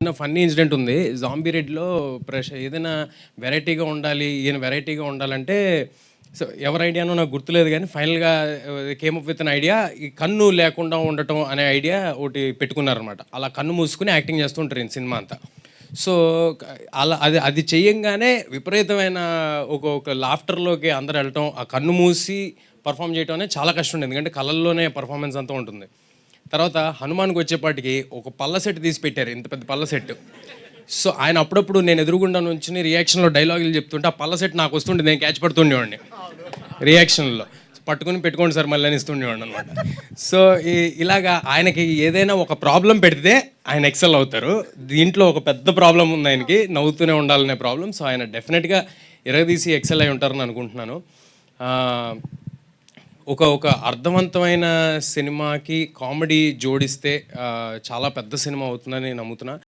చిన్న funny incident ఉంది. 'Zombie రెడ్‌లో' ఏదైనా వెరైటీగా ఉండాలి, ఈయన వెరైటీగా ఉండాలంటే సో ఎవరి ఐడియానో నాకు గుర్తులేదు గానీ ఫైనల్‌గా came up with an idea. ఈ కన్ను లేకుండా ఉండటం అనే ఐడియా ఒకటి పెట్టుకున్నారనమాట. అలా కన్ను మూసుకొని యాక్టింగ్ చేస్తూ ఉంటారు ఈయన సినిమా అంతా. సో అలా అది అది చేయంగానే విపరీతమైన ఒక లాఫ్టర్‌లోకి అందరూ ఎళ్ళటం, ఆ కన్ను మూసి పర్ఫార్మ్ చేయటం అనేది చాలా కష్టం ఉండేది. ఎందుకంటే కళ్ళల్లోనే పర్ఫార్మెన్స్ అంతా ఉంటుంది. తర్వాత హనుమాన్‌కి వచ్చేపాటికి ఒక పళ్ళ సెట్ తీసి పెట్టారు. ఇంత పెద్ద పళ్ళ సెట్. సో ఆయన అప్పుడప్పుడు నేను ఎదురుగుండా నుంచుని రియాక్షన్‌లో డైలాగులు చెప్తుంటే ఆ పళ్ళ సెట్ నాకు వస్తుంటే నేను క్యాచ్ పడుతుండేవాడిని రియాక్షన్‌లో. పట్టుకొని పెట్టుకోండి సార్ మళ్ళీ అని ఇస్తుండేవాడిని అనమాట. సో ఇలాగా ఆయనకి ఏదైనా ఒక ప్రాబ్లమ్ పెడితే ఆయన ఎక్సెల్ అవుతారు. దీంట్లో ఒక పెద్ద ప్రాబ్లమ్ ఉంది ఆయనకి. నవ్వుతూనే ఉండాలనే ప్రాబ్లమ్. సో ఆయన డెఫినెట్‌గా ఇరగదీసి ఎక్సెల్ అయి ఉంటారని అనుకుంటున్నాను. ఒక అర్థవంతమైన సినిమాకి కామెడీ జోడిస్తే చాలా పెద్ద సినిమా అవుతుందని నమ్ముతున్నా.